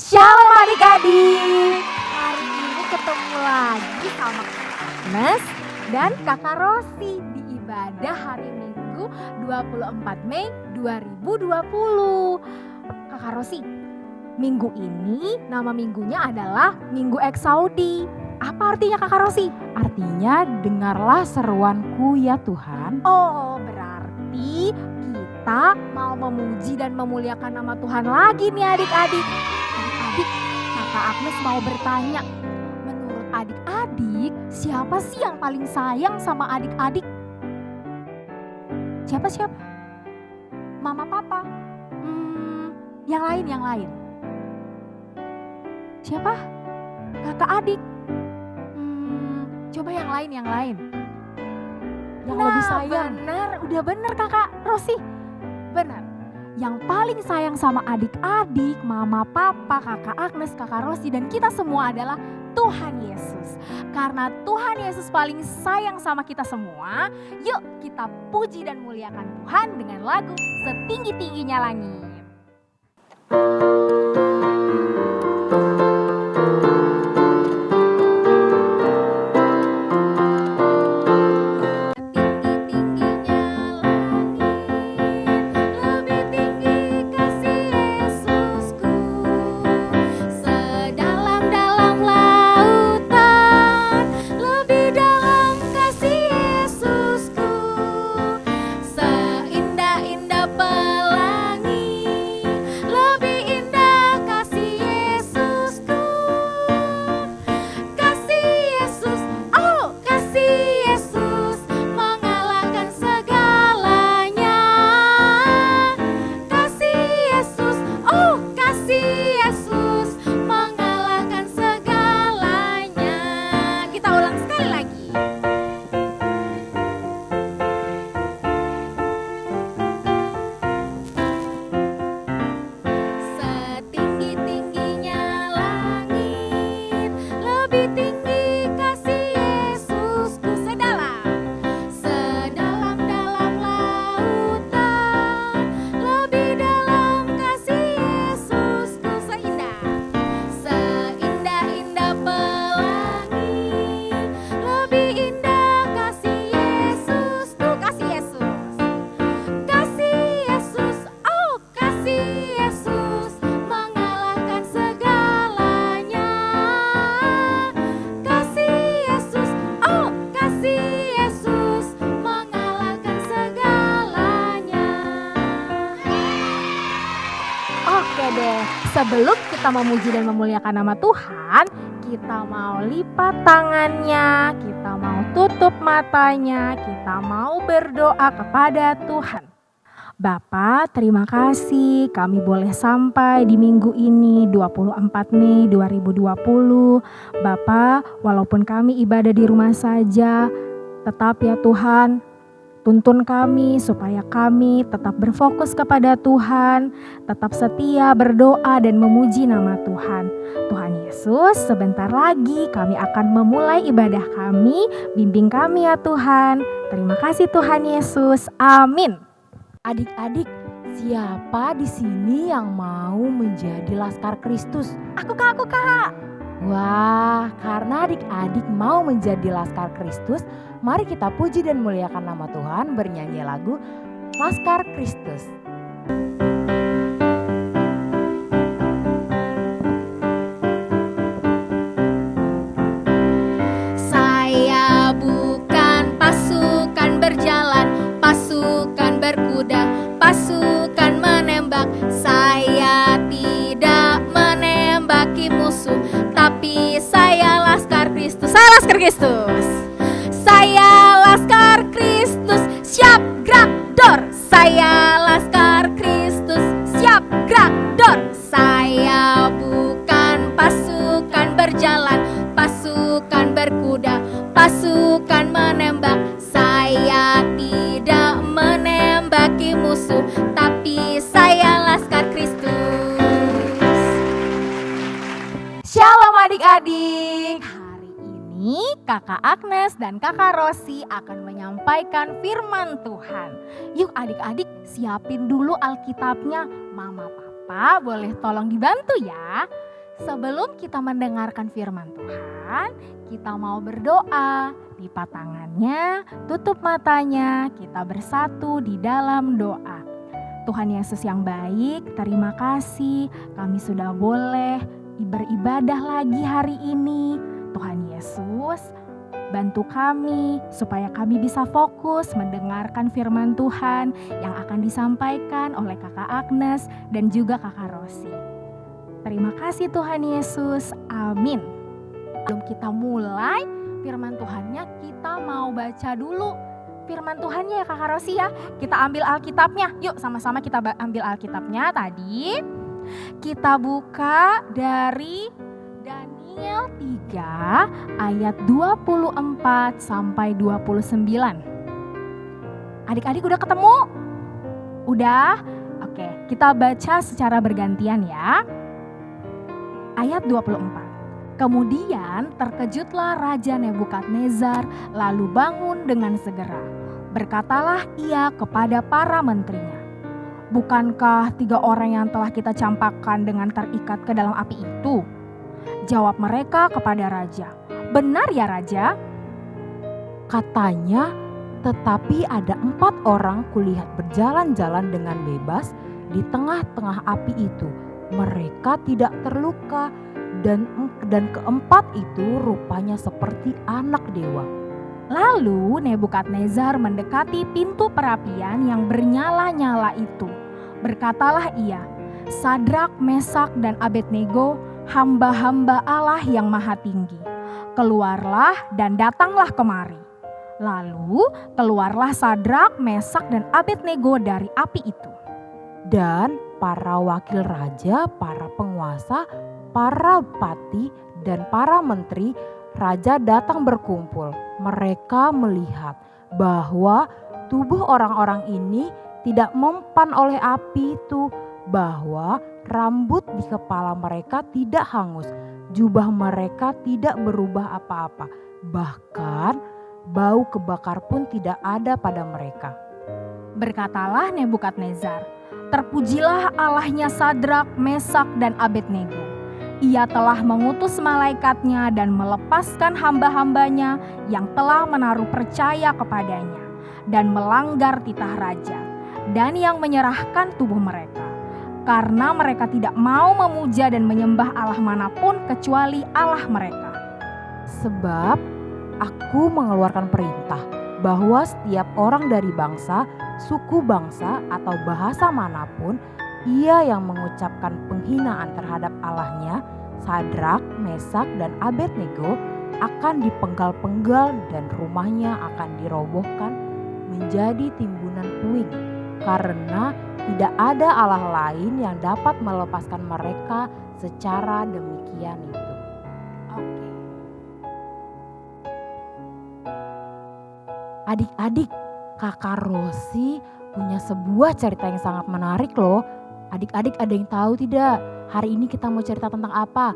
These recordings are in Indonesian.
Shalom adik-adik. Hari ini ketemu lagi sama Agnes dan Kakak Rosi di ibadah hari Minggu 24 Mei 2020. Kakak Rosi, minggu ini nama minggunya adalah Minggu Eksaudi. Apa artinya Kakak Rosi? Artinya dengarlah seruanku ya Tuhan. Oh, berarti kita mau memuji dan memuliakan nama Tuhan lagi nih adik-adik. Adik-adik, Kakak Agnes mau bertanya. Menurut adik-adik, siapa sih yang paling sayang sama adik-adik? Siapa? Mama, papa? Yang lain. Siapa? Kakak adik? Coba yang lain. Yang lebih sayang. Udah bener Kakak Rosi. Benar. Yang paling sayang sama adik-adik, mama, papa, Kakak Agnes, Kakak Rosi dan kita semua adalah Tuhan Yesus. Karena Tuhan Yesus paling sayang sama kita semua, yuk kita puji dan muliakan Tuhan dengan lagu Setinggi-tingginya Langit. Oke deh, sebelum kita memuji dan memuliakan nama Tuhan, kita mau lipat tangannya, kita mau tutup matanya, kita mau berdoa kepada Tuhan. Bapa, terima kasih kami boleh sampai di minggu ini 24 Mei 2020. Bapa, walaupun kami ibadah di rumah saja, tetap ya Tuhan, tuntun kami supaya kami tetap berfokus kepada Tuhan, tetap setia berdoa dan memuji nama Tuhan. Tuhan Yesus, sebentar lagi kami akan memulai ibadah kami, bimbing kami ya Tuhan. Terima kasih Tuhan Yesus, amin. Adik-adik, siapa di sini yang mau menjadi Laskar Kristus? Aku kak. Wah, karena adik-adik mau menjadi Laskar Kristus, mari kita puji dan muliakan nama Tuhan bernyanyi lagu Laskar Kristus. Saya bukan pasukan berjalan, pasukan berkuda, pasukan menembak. Saya tidak menembaki musuh, tapi saya Laskar Kristus. Saya Laskar Kristus, siap gerak dor. Saya Laskar Kristus, siap gerak dor. Saya bukan pasukan berjalan, pasukan berkuda, pasukan menembak. Saya tidak menembaki musuh, tapi saya Laskar Kristus. Shalom adik-adik. Hari ini Kakak Agnes dan Kakak Rosi akan menyampaikan firman Tuhan. Yuk adik-adik siapin dulu Alkitabnya. Mama Papa boleh tolong dibantu ya. Sebelum kita mendengarkan firman Tuhan, kita mau berdoa. Lipat tangannya, tutup matanya, kita bersatu di dalam doa. Tuhan Yesus yang baik, terima kasih kami sudah boleh beribadah lagi hari ini. Tuhan Yesus, bantu kami supaya kami bisa fokus mendengarkan firman Tuhan yang akan disampaikan oleh Kakak Agnes dan juga Kakak Rosi. Terima kasih Tuhan Yesus, amin. Sebelum kita mulai firman Tuhannya, kita mau baca dulu firman Tuhannya ya Kakak Rosi ya. Kita ambil Alkitabnya, yuk sama-sama kita ambil Alkitabnya tadi. Kita buka dari Daniel 3 ayat 24 sampai 29. Adik-adik udah ketemu? Udah? Oke, kita baca secara bergantian ya. Ayat 24. Kemudian terkejutlah Raja Nebukadnezar lalu bangun dengan segera. Berkatalah ia kepada para menterinya, bukankah 3 orang yang telah kita campakkan dengan terikat ke dalam api itu? Jawab mereka kepada raja, benar ya raja? Katanya, tetapi ada 4 orang kulihat berjalan-jalan dengan bebas di tengah-tengah api itu. Mereka tidak terluka dan keempat itu rupanya seperti anak dewa. Lalu Nebukadnezar mendekati pintu perapian yang bernyala-nyala itu. Berkatalah ia, Sadrak, Mesak, dan Abednego, hamba-hamba Allah yang maha tinggi, keluarlah dan datanglah kemari. Lalu keluarlah Sadrak, Mesak, dan Abednego dari api itu. Dan para wakil raja, para penguasa, para bupati, dan para menteri raja datang berkumpul. Mereka melihat bahwa tubuh orang-orang ini tidak mempan oleh api itu, bahwa rambut di kepala mereka tidak hangus, jubah mereka tidak berubah apa-apa, bahkan bau kebakar pun tidak ada pada mereka. Berkatalah Nebukadnezar, terpujilah Allahnya Sadrak, Mesak, dan Abednego. Ia telah mengutus malaikatnya dan melepaskan hamba-hambanya yang telah menaruh percaya kepadanya dan melanggar titah raja, dan yang menyerahkan tubuh mereka, karena mereka tidak mau memuja dan menyembah Allah manapun kecuali Allah mereka. Sebab aku mengeluarkan perintah bahwa setiap orang dari bangsa, suku bangsa, atau bahasa manapun, ia yang mengucapkan penghinaan terhadap Allahnya, Sadrak, Mesak, dan Abednego, akan dipenggal-penggal dan rumahnya akan dirobohkan menjadi timbunan puing, karena tidak ada Allah lain yang dapat melepaskan mereka secara demikian itu. Oke. Adik-adik, Kakak Rosi punya sebuah cerita yang sangat menarik loh. Adik-adik ada yang tahu tidak hari ini kita mau cerita tentang apa?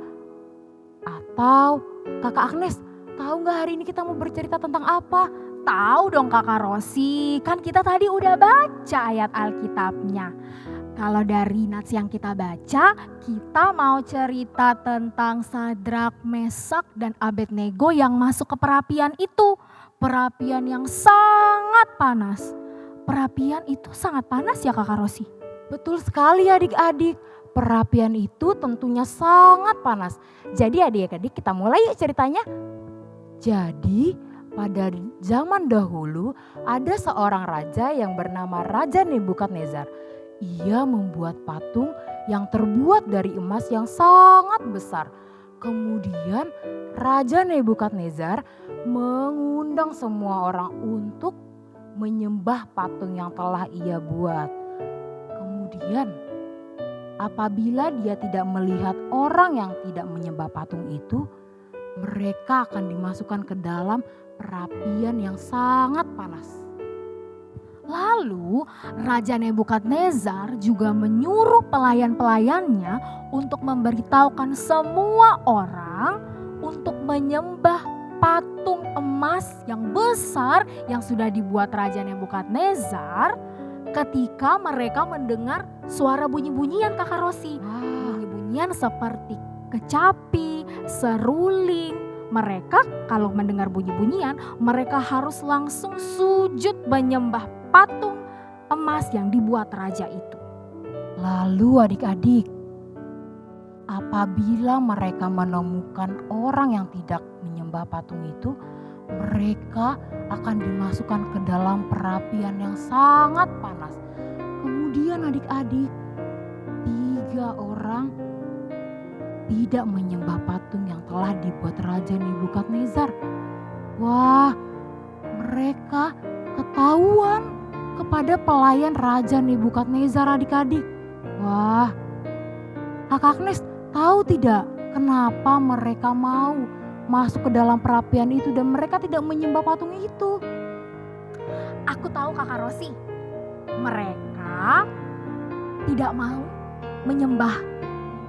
Atau Kakak Agnes tahu gak hari ini kita mau bercerita tentang apa? Tahu dong Kakak Rosi, kan kita tadi udah baca ayat Alkitabnya. Kalau dari nats yang kita baca, kita mau cerita tentang Sadrak, Mesak, dan Abednego yang masuk ke perapian itu. Perapian yang sangat panas. Perapian itu sangat panas ya Kakak Rosi? Betul sekali adik-adik, perapian itu tentunya sangat panas. Jadi adik-adik kita mulai yuk ceritanya. Jadi pada zaman dahulu ada seorang raja yang bernama Raja Nebukadnezar. Ia membuat patung yang terbuat dari emas yang sangat besar. Kemudian Raja Nebukadnezar mengundang semua orang untuk menyembah patung yang telah ia buat. Kemudian apabila dia tidak melihat orang yang tidak menyembah patung itu, mereka akan dimasukkan ke dalam perapian yang sangat panas. Lalu Raja Nebukadnezar juga menyuruh pelayan-pelayannya untuk memberitahukan semua orang untuk menyembah patung emas yang besar yang sudah dibuat Raja Nebukadnezar ketika mereka mendengar suara bunyi-bunyian Kakak Rosi. Bunyi-bunyian seperti kecapi, seruling. Mereka kalau mendengar bunyi-bunyian, mereka harus langsung sujud menyembah patung emas yang dibuat raja itu. Lalu adik-adik, apabila mereka menemukan orang yang tidak menyembah patung itu, mereka akan dimasukkan ke dalam perapian yang sangat panas. Kemudian adik-adik, 3 orang tidak menyembah patung yang telah dibuat Raja Nebukadnezar. Wah, mereka ketahuan kepada pelayan Raja Nebukadnezar adik-adik. Wah, Kakak Agnes tahu tidak kenapa mereka mau masuk ke dalam perapian itu dan mereka tidak menyembah patung itu? Aku tahu Kakak Rosi, mereka tidak mau menyembah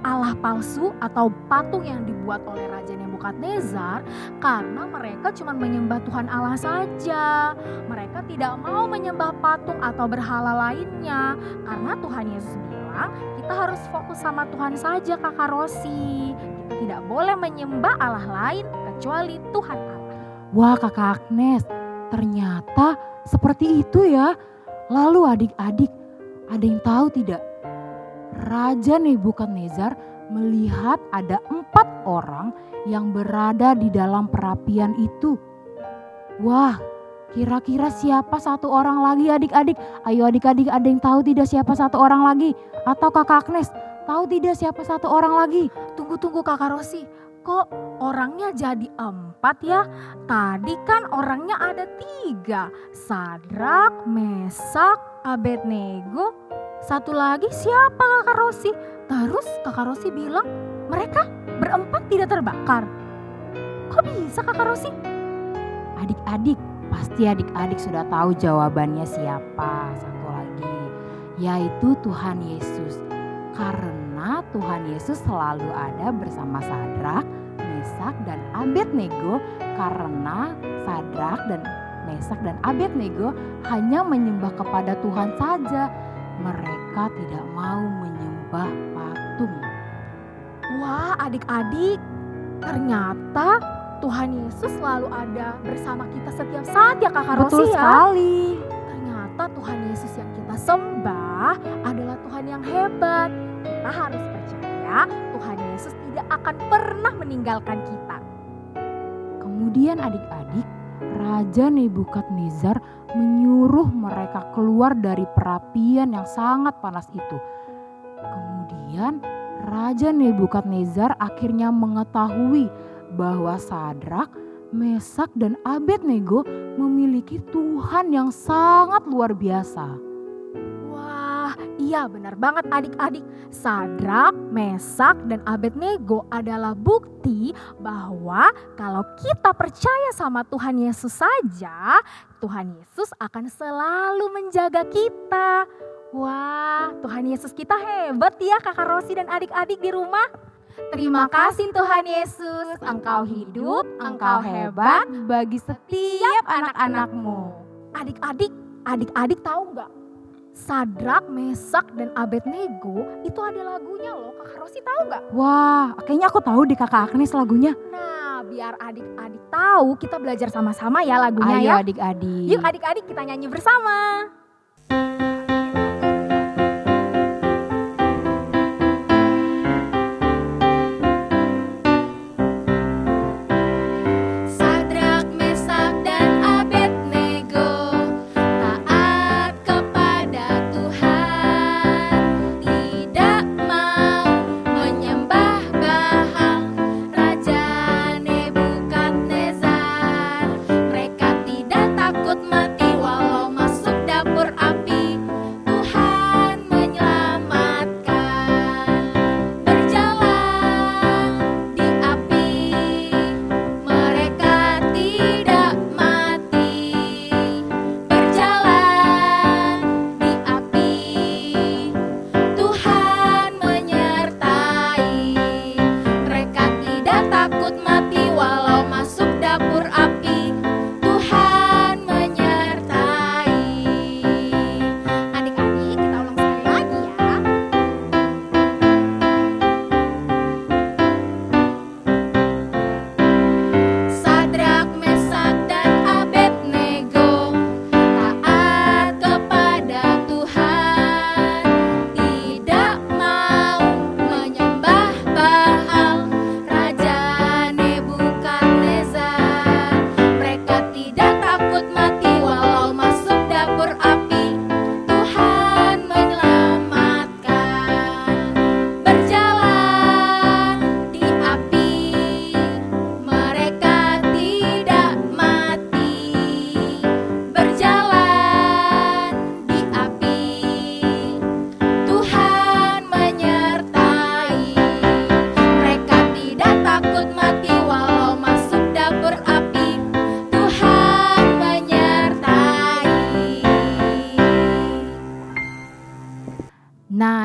Allah palsu atau patung yang dibuat oleh Raja Nebukadnezar karena mereka cuma menyembah Tuhan Allah saja. Mereka tidak mau menyembah patung atau berhala lainnya karena Tuhan Yesus bilang kita harus fokus sama Tuhan saja Kakak Rosi. Kita tidak boleh menyembah Allah lain kecuali Tuhan Allah. Wah Kakak Agnes, ternyata seperti itu ya. Lalu adik-adik, ada yang tahu tidak? Raja Nebukadnezar melihat ada 4 orang yang berada di dalam perapian itu. Wah, kira-kira siapa 1 orang lagi adik-adik? Ayo adik-adik, ada yang tahu tidak siapa 1 orang lagi? Atau Kakak Agnes tahu tidak siapa 1 orang lagi? Tunggu Kakak Rosi, kok orangnya jadi 4 ya? Tadi kan orangnya ada 3, Sadrak, Mesak, Abednego. 1 lagi siapa Kakak Rosi? Terus Kakak Rosi bilang mereka ber-4 tidak terbakar. Kok bisa Kakak Rosi? Adik-adik, pasti adik-adik sudah tahu jawabannya siapa 1 lagi. Yaitu Tuhan Yesus. Karena Tuhan Yesus selalu ada bersama Sadrak, Mesak, dan Abednego. Karena Sadrak dan Mesak dan Abednego hanya menyembah kepada Tuhan saja. Mereka tidak mau menyembah patung. Wah adik-adik, ternyata Tuhan Yesus selalu ada bersama kita setiap saat ya Kakak Rosi ya. Betul sekali. Ternyata Tuhan Yesus yang kita sembah adalah Tuhan yang hebat. Kita harus percaya Tuhan Yesus tidak akan pernah meninggalkan kita. Kemudian adik-adik, Raja Nebukadnezar menyuruh mereka keluar dari perapian yang sangat panas itu. Kemudian Raja Nebukadnezar akhirnya mengetahui bahwa Sadrak, Mesak, dan Abednego memiliki Tuhan yang sangat luar biasa. Wah, iya benar banget adik-adik. Sadrak, Mesak, dan Abednego adalah bukti bahwa kalau kita percaya sama Tuhan Yesus saja, Tuhan Yesus akan selalu menjaga kita. Wah, Tuhan Yesus kita hebat ya Kakak Rosi dan adik-adik di rumah. Terima kasih Tuhan Yesus, Engkau hidup, Engkau hebat bagi setiap anak-anak-Mu. Adik-adik tahu nggak? Sadrak, Mesak, dan Abednego itu ada lagunya loh. Kakak Rosi tahu nggak? Wah, kayaknya aku tahu deh Kakak Agnes lagunya. Nah, biar adik-adik tahu, kita belajar sama-sama ya lagunya. Ayo ya. adik-adik. Yuk adik-adik kita nyanyi bersama. Takut mati walau masuk dapur.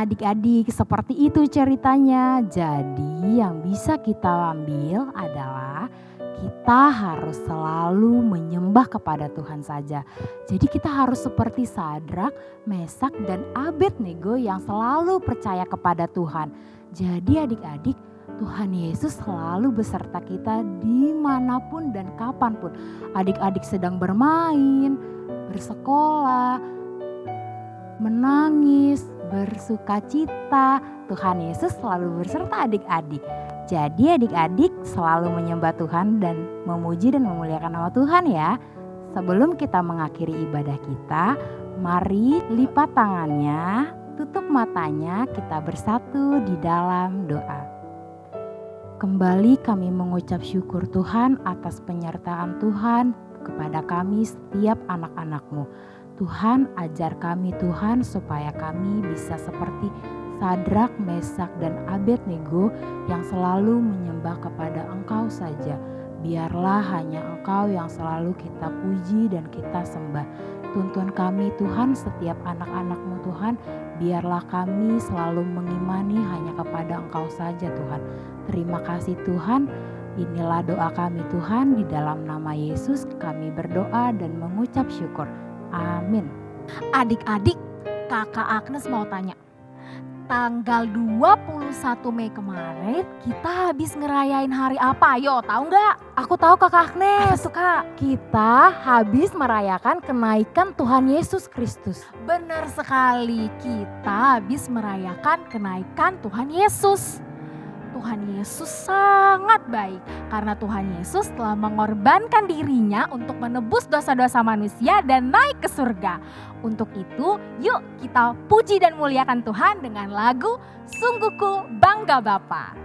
Nah adik-adik seperti itu ceritanya. Jadi yang bisa kita ambil adalah kita harus selalu menyembah kepada Tuhan saja. Jadi kita harus seperti Sadrak, Mesak, dan Abednego yang selalu percaya kepada Tuhan. Jadi adik-adik, Tuhan Yesus selalu beserta kita dimanapun dan kapanpun. Adik-adik sedang bermain, bersekolah, menangis, bersukacita, Tuhan Yesus selalu beserta adik-adik. Jadi adik-adik selalu menyembah Tuhan dan memuji dan memuliakan nama Tuhan ya. Sebelum kita mengakhiri ibadah kita, mari lipat tangannya, tutup matanya, kita bersatu di dalam doa. Kembali kami mengucap syukur Tuhan atas penyertaan Tuhan kepada kami setiap anak-anak-Mu. Tuhan ajar kami Tuhan supaya kami bisa seperti Sadrak, Mesak, dan Abednego yang selalu menyembah kepada Engkau saja. Biarlah hanya Engkau yang selalu kita puji dan kita sembah. Tuntun kami Tuhan setiap anak-anak-Mu Tuhan, biarlah kami selalu mengimani hanya kepada Engkau saja Tuhan. Terima kasih Tuhan, inilah doa kami Tuhan, di dalam nama Yesus kami berdoa dan mengucap syukur. Amin. Adik-adik, Kakak Agnes mau tanya. Tanggal 21 Mei kemarin kita habis ngerayain hari apa? Yo, tahu nggak? Aku tahu Kakak Agnes. Apa tuh, Kak? Kita habis merayakan kenaikan Tuhan Yesus Kristus. Benar sekali, kita habis merayakan kenaikan Tuhan Yesus. Tuhan Yesus sangat baik karena Tuhan Yesus telah mengorbankan dirinya untuk menebus dosa-dosa manusia dan naik ke surga. Untuk itu, yuk kita puji dan muliakan Tuhan dengan lagu Sungguh Ku Bangga Bapa.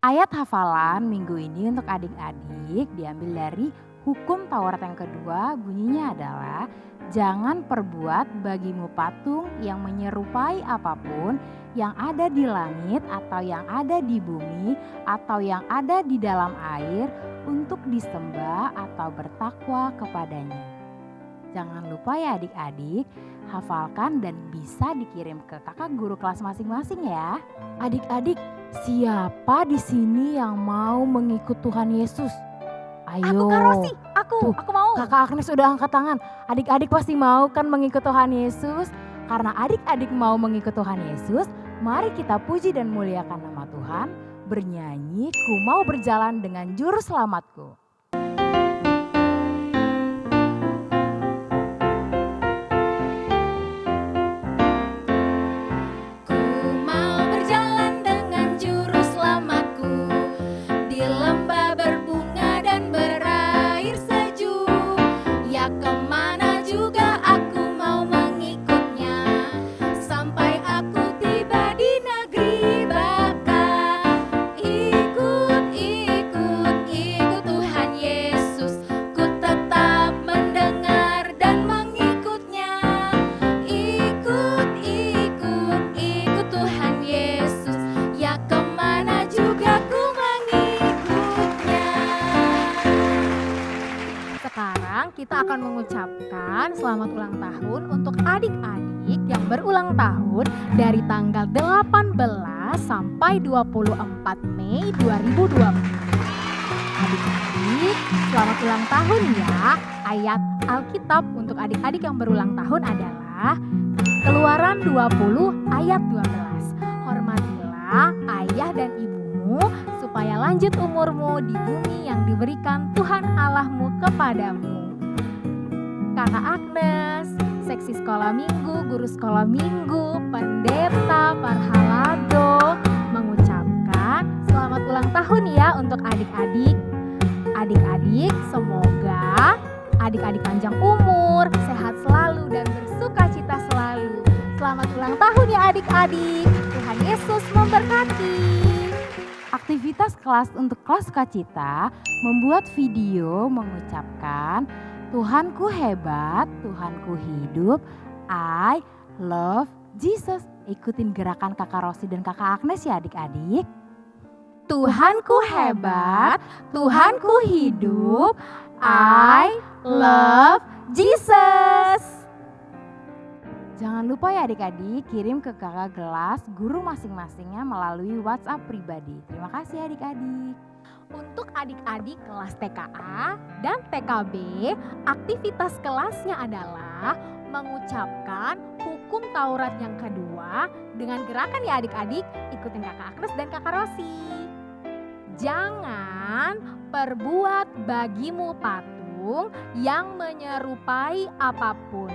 Ayat hafalan minggu ini untuk adik-adik diambil dari Hukum Taurat yang kedua, bunyinya adalah jangan perbuat bagimu patung yang menyerupai apapun yang ada di langit atau yang ada di bumi atau yang ada di dalam air untuk disembah atau bertakwa kepadanya. Jangan lupa ya adik-adik, hafalkan dan bisa dikirim ke kakak guru kelas masing-masing ya. Adik-adik, siapa di sini yang mau mengikut Tuhan Yesus? Ayo. Aku Kak Rosi, aku mau. Kakak Agnes udah angkat tangan. Adik-adik pasti mau kan mengikut Tuhan Yesus? Karena adik-adik mau mengikut Tuhan Yesus, mari kita puji dan muliakan nama Tuhan, bernyanyi ku mau berjalan dengan juru selamatku. Sekarang kita akan mengucapkan selamat ulang tahun untuk adik-adik adik-adik yang berulang tahun dari tanggal 18 sampai 24 Mei 2020. Adik-adik, selamat ulang tahun ya. Ayat Alkitab untuk adik-adik yang berulang tahun adalah Keluaran 20 ayat 12. Hormatilah ayah dan ibumu supaya lanjut umurmu di bumi yang diberikan Tuhan Allahmu kepadamu. Kakak Agnes, seksi sekolah minggu, guru sekolah minggu, pendeta, parhalado mengucapkan selamat ulang tahun ya untuk adik-adik. Adik-adik, semoga adik-adik panjang umur, sehat selalu dan bersukacita selalu. Selamat ulang tahun ya adik-adik. Tuhan Yesus memberkati. Aktivitas kelas untuk kelas sukacita membuat video mengucapkan Tuhanku hebat, Tuhanku hidup, I love Jesus. Ikutin gerakan Kakak Rosi dan Kakak Agnes ya adik-adik. Tuhanku hebat, Tuhanku hidup, I love Jesus. Jangan lupa ya adik-adik kirim ke kakak kelas guru masing-masingnya melalui WhatsApp pribadi. Terima kasih adik-adik. Untuk adik-adik kelas TKA dan TKB, aktivitas kelasnya adalah mengucapkan hukum Taurat yang kedua dengan gerakan ya adik-adik, ikutin Kakak Agnes dan Kakak Rosi. Jangan perbuat bagimu patung yang menyerupai apapun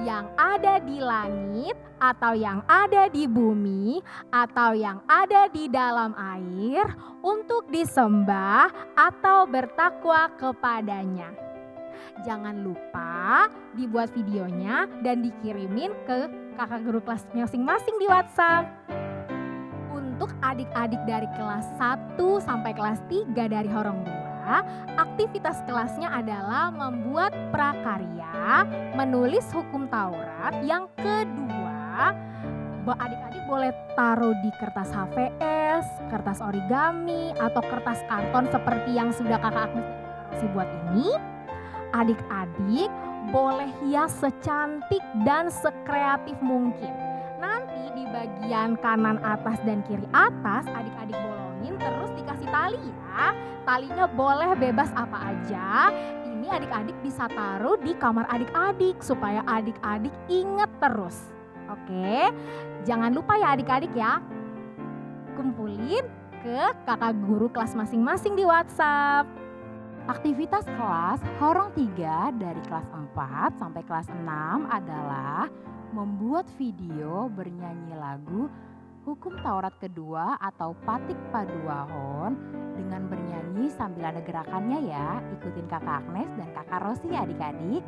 yang ada di langit atau yang ada di bumi atau yang ada di dalam air untuk disembah atau bertakwa kepadanya. Jangan lupa dibuat videonya dan dikirimin ke kakak guru kelas masing-masing di WhatsApp. Untuk adik-adik dari kelas 1 sampai kelas 3 dari Horong 2, aktivitas kelasnya adalah membuat prakarya, menulis hukum Taurat. Yang kedua, adik-adik boleh taruh di kertas HVS, kertas origami, atau kertas karton seperti yang sudah Kakak Agnes dan Kakak Rosi buat ini. Adik-adik boleh hias secantik dan sekreatif mungkin. Nanti di bagian kanan atas dan kiri atas adik-adik bolongin terus dikasih tali ya. Talinya boleh bebas apa aja. Ini adik-adik bisa taruh di kamar adik-adik supaya adik-adik inget terus. Oke, jangan lupa ya adik-adik ya. Kumpulin ke kakak guru kelas masing-masing di WhatsApp. Aktivitas kelas Horong 3 dari kelas 4 sampai kelas 6 adalah membuat video bernyanyi lagu Hukum Taurat kedua atau Patik Paduahon dengan bernyanyi sambil ada gerakannya ya. Ikutin Kakak Agnes dan Kakak Rosi ya adik-adik.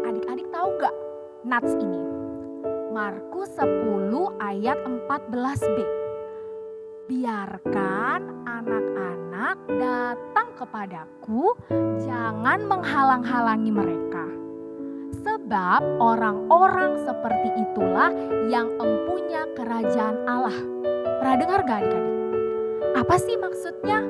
Adik-adik tahu gak nats ini? Markus 10 ayat 14b. Biarkan anak-anak datang kepadaku, jangan menghalang-halangi mereka. Sebab orang-orang seperti itulah yang empunya kerajaan Allah. Pernah dengar gak adik-adik? Apa sih maksudnya?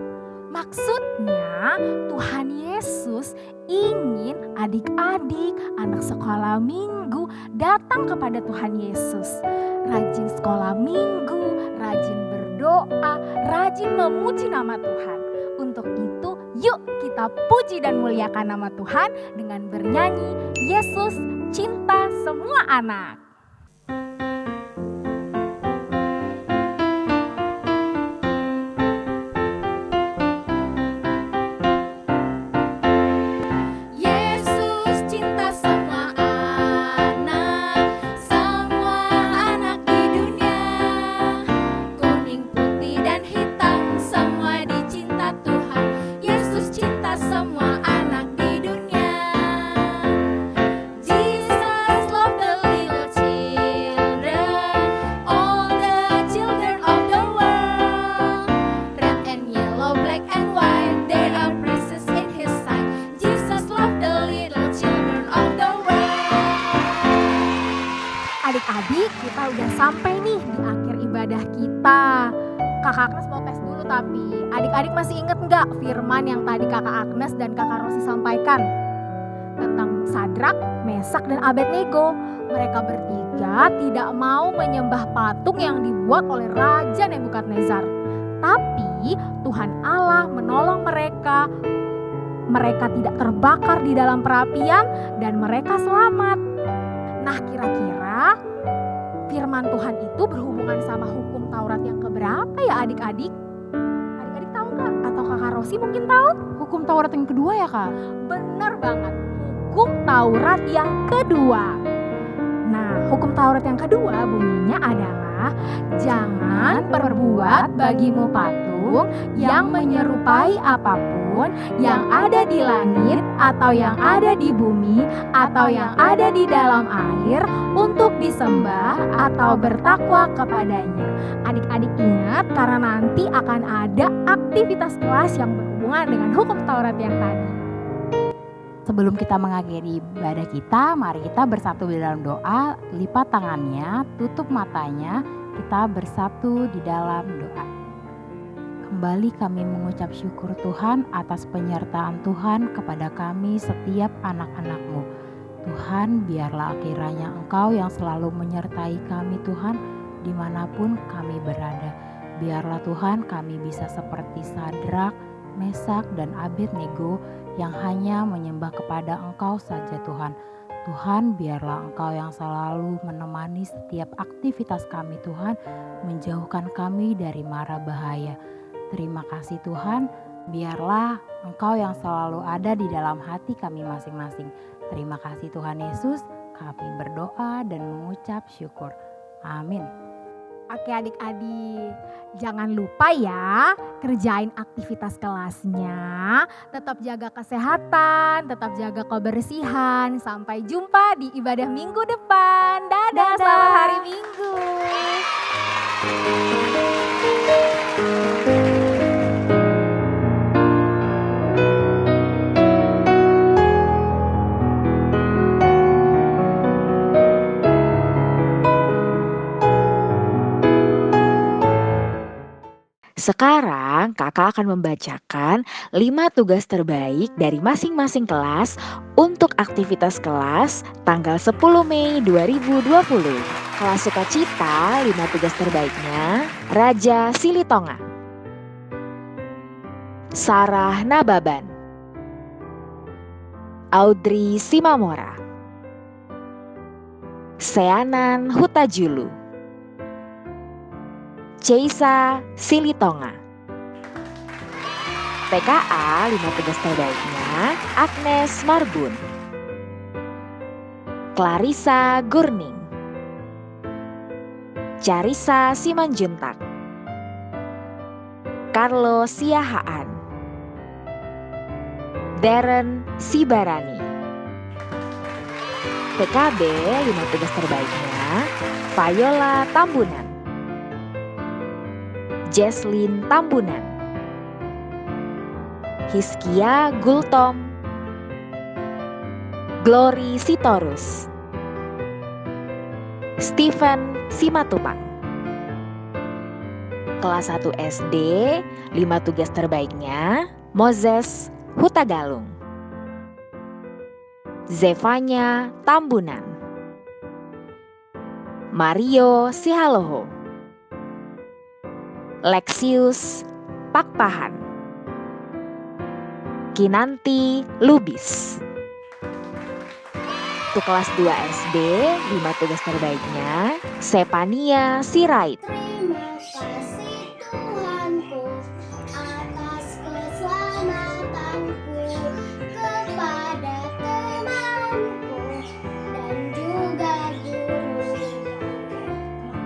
Maksudnya Tuhan Yesus ingin adik-adik, anak sekolah minggu datang kepada Tuhan Yesus. Rajin sekolah minggu, rajin berdoa, rajin memuji nama Tuhan. Untuk itu yuk kita puji dan muliakan nama Tuhan dengan bernyanyi Yesus cinta semua anak. Adik-adik, kita udah sampai nih di akhir ibadah kita. Kakak Agnes mau tes dulu tapi adik-adik masih inget nggak firman yang tadi Kakak Agnes dan Kakak Rosi sampaikan? Tentang Sadrak, Mesak, dan Abednego. Mereka bertiga tidak mau menyembah patung yang dibuat oleh Raja Nebukadnezar. Tapi Tuhan Allah menolong mereka. Mereka tidak terbakar di dalam perapian dan mereka selamat. Nah, kira-kira firman Tuhan itu berhubungan sama hukum Taurat yang keberapa ya adik-adik? Adik-adik tahu nggak? Atau Kakak Rosi mungkin tahu? Hukum Taurat yang kedua ya Kak? Bener banget, hukum Taurat yang kedua. Nah, hukum Taurat yang kedua bunyinya adalah jangan perbuat bagimu patung yang menyerupai apapun yang ada di langit atau yang ada di bumi atau yang ada di dalam air untuk disembah atau bertakwa kepadanya. Adik-adik ingat karena nanti akan ada aktivitas kelas yang berhubungan dengan hukum Taurat yang tadi. Sebelum kita mengakhiri ibadah kita, mari kita bersatu di dalam doa, lipat tangannya, tutup matanya, kita bersatu di dalam doa. Kembali kami mengucap syukur Tuhan atas penyertaan Tuhan kepada kami setiap anak-anak-Mu. Tuhan, biarlah kiranya Engkau yang selalu menyertai kami Tuhan dimanapun kami berada. Biarlah Tuhan kami bisa seperti Sadrak, Mesak, dan Abednego yang hanya menyembah kepada Engkau saja Tuhan. Tuhan, biarlah Engkau yang selalu menemani setiap aktivitas kami Tuhan, menjauhkan kami dari mara bahaya. Terima kasih Tuhan, biarlah Engkau yang selalu ada di dalam hati kami masing-masing. Terima kasih Tuhan Yesus, kami berdoa dan mengucap syukur. Amin. Oke adik-adik, jangan lupa ya kerjain aktivitas kelasnya, tetap jaga kesehatan, tetap jaga kebersihan. Sampai jumpa di ibadah minggu depan. Dadah. Selamat hari Minggu. Sekarang kakak akan membacakan 5 tugas terbaik dari masing-masing kelas untuk aktivitas kelas tanggal 10 Mei 2020. Kelas Sukacita 5 tugas terbaiknya Raja Silitonga, Sarah Nababan, Audrey Simamora, Seanan Hutajulu, Ceisa Silitonga. PKA 5 tugas terbaiknya Agnes Marbun, Clarissa Gurning, Carissa Simanjuntak, Carlo Siahaan, Darren Sibarani. PKB 5 tugas terbaiknya Viola Tambunan, Jesslyn Tambunan, Hiskia Gultom, Glory Sitorus, Stephen Simatupang. kelas 1 SD, 5 tugas terbaiknya Moses Hutagalung, Zevanya Tambunan, Mario Sihaloho, Lexius Pakpahan, Kinanti Lubis. Untuk kelas 2 SD, 5 tugas terbaiknya Sepania Sirait, Terima kasih Tuhanku atas keselamatanku, kepada temanku dan juga guru.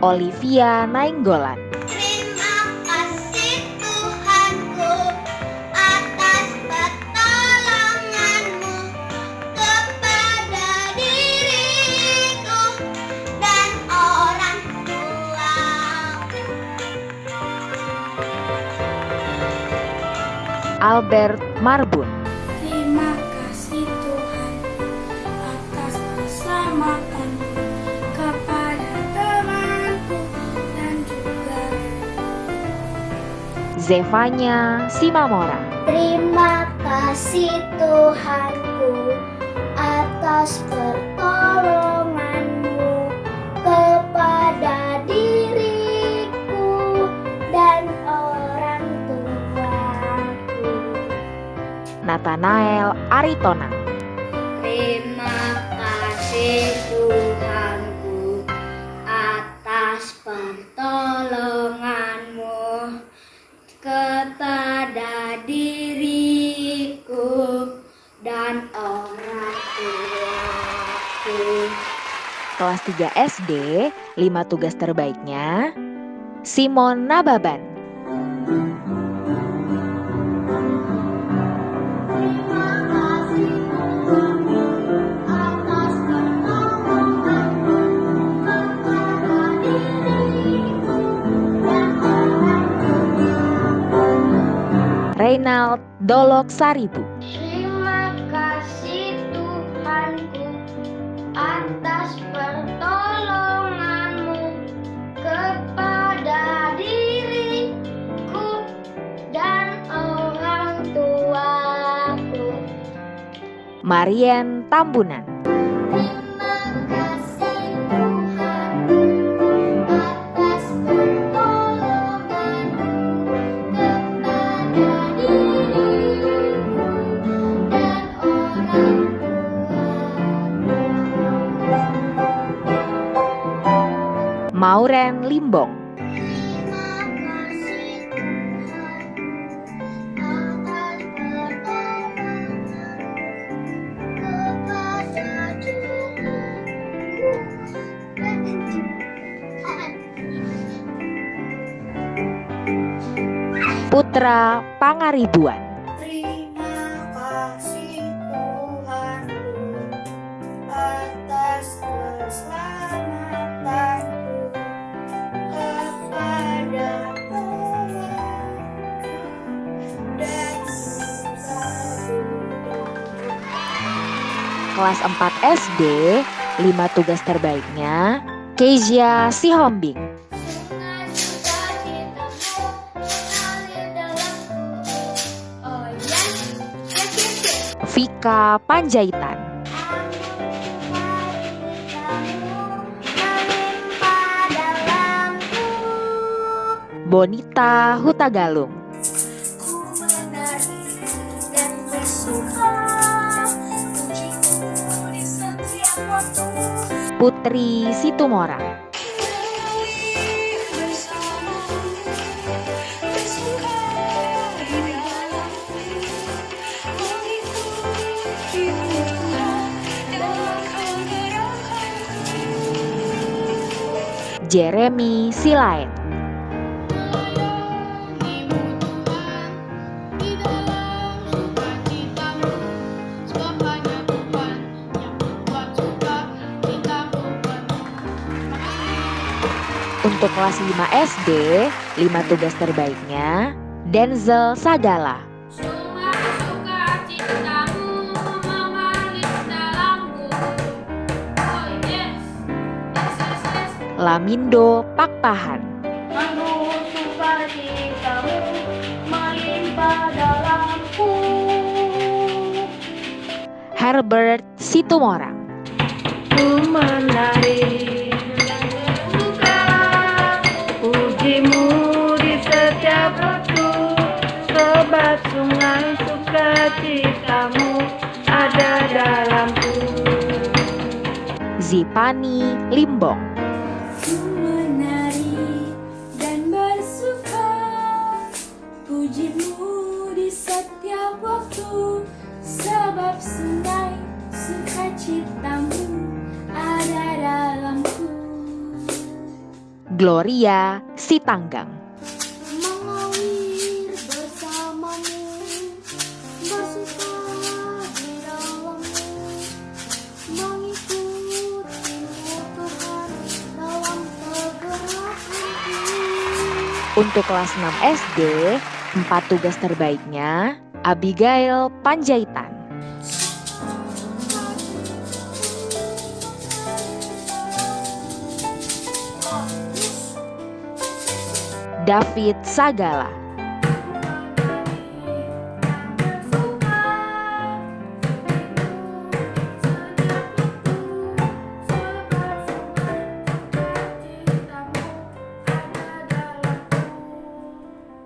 Olivia Nainggolan, Terima kasih Tuhanku atas pertolonganmu kepada diriku dan orang tuaku. Albert Marbun, Terima kasih Tuhan atas keselamatanmu kepada temanku dan juga. Zevanya Simamora, Terima kasih Tuhanku atas pertolonganmu kepada diriku dan orang tuaku. Nathanael Aritonang, Terima kasih Tuhanku atas pertolonganmu kepada diriku dan orang tuaku. kelas 3 SD, 5 tugas terbaiknya Simon Nababan, Terima kasih Tuhanku atas pertolonganmu kepada diriku dan orang tuaku. Reynald Dolok Saribu, Terima kasih Tuhanku atas pertolonganmu kepada diriku dan orang tuaku. Marian Tambunan, Terima kasih Tuhanku atas pertolonganmu kepada diriku dan orang tuaku. Mauren Limbong, Terima kasih Tuhanku atas pertolonganmu kepada diriku dan Putra Pangaribuan, Terima kasih Tuhanku atas keselamatanku kepada temanku dan kelas 4 SD, 5 tugas terbaiknya Kezia Sihombing, Vika Panjaitan, Bonita Hutagalung, Putri Situmorang, Jeremy Silaet, Untuk kelas 5 SD, 5 tugas terbaiknya Denzel Sagala, Sukacitamu mengalir dalamku. Oh yes, yes, yes, yes. Lamindo Pakpahan, Penuh sukacita cintamu melimpah dalamku. Herbert Situmorang. Ku menari dan bersuka, pujimu di setiap waktu, sebab sungai sukacitamu ada dalamku. Zipani Limbong. Ku menari dan bersuka, pujimu di setiap waktu, sebab sungai sukacitamu ada dalamku. Gloria Sitanggang. Mengalir bersamamu, bersuka di dalammu, mengikutimu Tuhan dalam pergerakanku. Untuk kelas 6 SD, 4 tugas terbaiknya Abigail Panjaitan. David Sagala.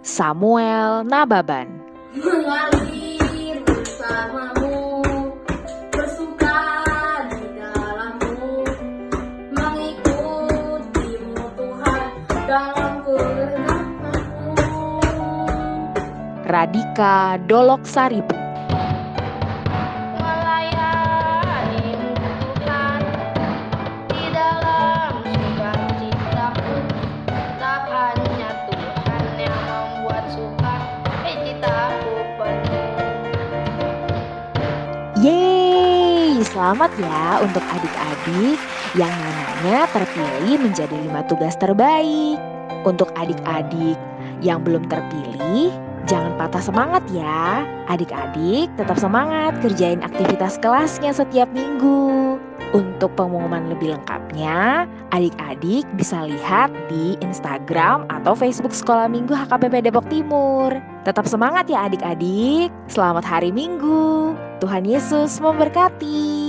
Samuel Nababan. Mengalir bersamamu, bersuka di dalammu, mengikutimu Tuhan dalam pergerakanku. Radika Dolok Saribu. Melayanimu Tuhan di dalam sukacitaku, tak hanya Tuhan yang membuat sukacitaku penuh. Yeay, selamat ya untuk adik-adik yang namanya terpilih menjadi 5 tugas terbaik. Untuk adik-adik yang belum terpilih, jangan patah semangat ya. Adik-adik tetap semangat kerjain aktivitas kelasnya setiap minggu. Untuk pengumuman lebih lengkapnya, adik-adik bisa lihat di Instagram atau Facebook Sekolah Minggu HKBP Depok Timur. Tetap semangat ya adik-adik. Selamat hari Minggu. Tuhan Yesus memberkati.